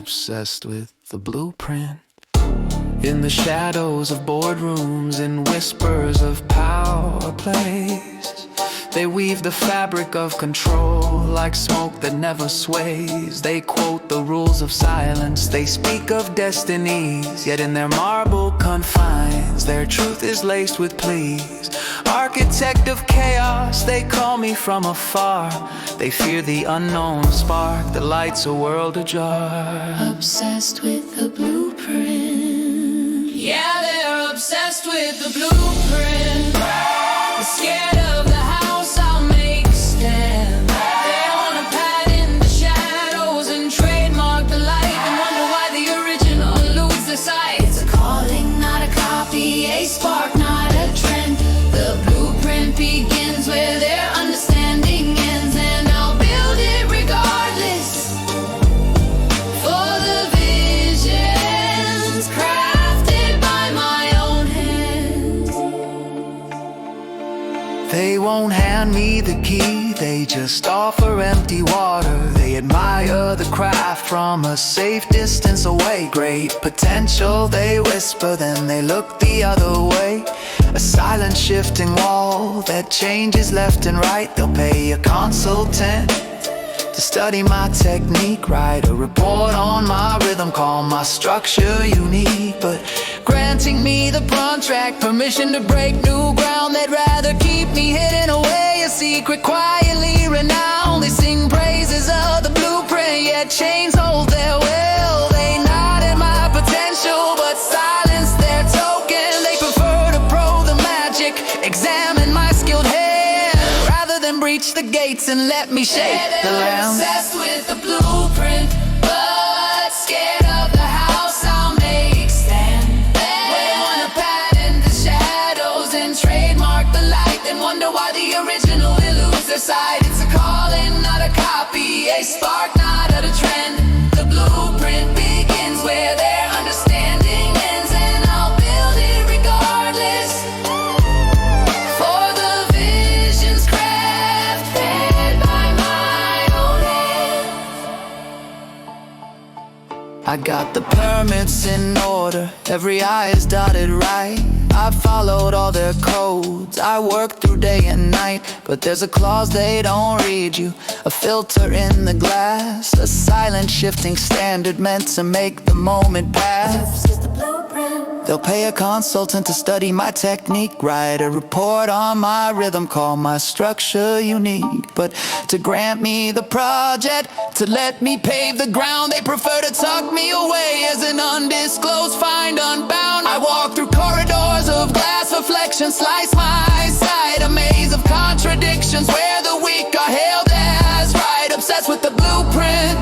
obsessed with the blueprint. In the shadows of boardrooms, in whispers of power plays, they weave the fabric of control like smoke that never sways. They quote the rules of silence, they speak of destinies, yet in their marble confines, their truth is laced with pleas. Architect of chaos, they call me from afar. They fear the unknown spark that lights a world ajar. Obsessed with the blueprint. Yeah, they're obsessed with the blueprint. They're scared of the house I'll make stand. They wanna pad in the shadows and trademark the light, and wonder why the original eludes their sight. It's a calling, not a copy, a spark, not a trend. The blueprint begins where their understanding ends, and I'll build it regardless. For the visions crafted by my own hands. They won't hand me the key, they just offer empty water. They admire the craft from a safe distance away. Great potential, they whisper, then they look the other way. A silent shifting wall that changes left and right. They'll pay a consultant to study my technique, write a report on my rhythm, call my structure unique. But granting me the contract, permission to break new ground, they'd rather keep me hidden away, a secret quietly renowned. They sing praises of the blueprint, yet chains hold their will. They nod at my potential, but silence their token. They prefer to probe the magic, examine my skilled hand, rather than breach the gates and let me shake the ground. Obsessed with the blueprint, but scared of the house I'll make stand. They wanna pad in the shadows and trademark the light, and wonder why the original eludes their sight. It's a calling, not a copy, a spark, not a trend. The blueprint begins where their understanding ends, and I'll build it regardless. For the visions crafted by my own hands. I got the permits in order, every I is dotted right. I followed all their codes, I work through day and night. But there's a clause they don't read you, a filter in the glass, a silent shifting standard meant to make the moment pass. They'll pay a consultant to study my technique, write a report on my rhythm, call my structure unique. But to grant me the project, to let me pave the ground, they prefer to tuck me away as an undisclosed find unbound. I walk through corridors of glass reflections, slice my sight, a maze of contradictions where the weak are hailed as right. Obsessed with the blueprint,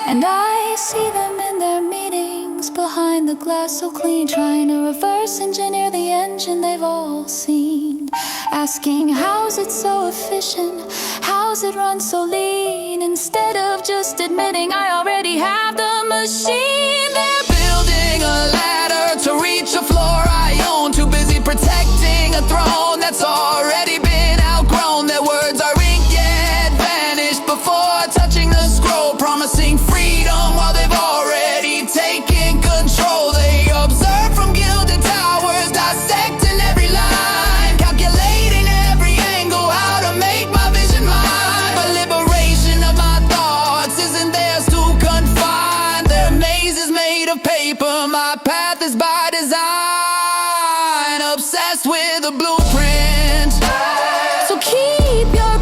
and I see them in their meetings behind the glass so clean, trying to reverse engineer the engine they've all seen. Asking, how's it so efficient? How's it run so lean? Instead of just admitting I already have the machine. They're building a ladder to reach a floor I own, too busy protecting a throne that's already been outgrown. Their words are ink yet vanished before touching the scroll, promising freedom while they've already taken control. They observe from gilded towers, dissecting every line, calculating every angle, how to make my vision mine. But liberation of my thoughts isn't theirs to confine. Their maze is made of paper, my path is by design. Obsessed with the blueprint, so keep your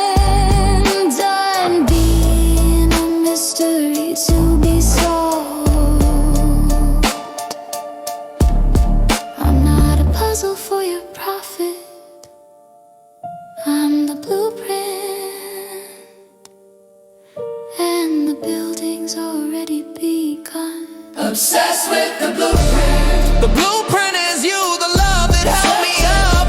compliments. I'm being a mystery to be solved. I'm not a puzzle for your profit, I'm the blueprint, and the building's already begun. Obsessed with the blueprint. the blueprint is you, the love that held me up.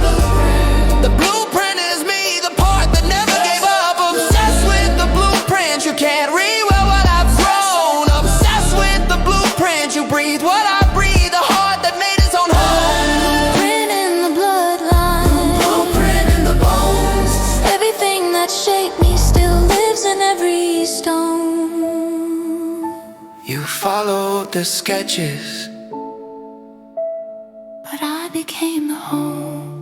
The blueprint is me, the part that never gave up. Obsessed with the blueprint, you can't rewrite what I've grown. Obsessed with the blueprint, you breathe what I breathe, the heart that made its own home. Blueprint in the bloodline, blueprint in the bones, everything that shaped me followed the sketches. but I became the home.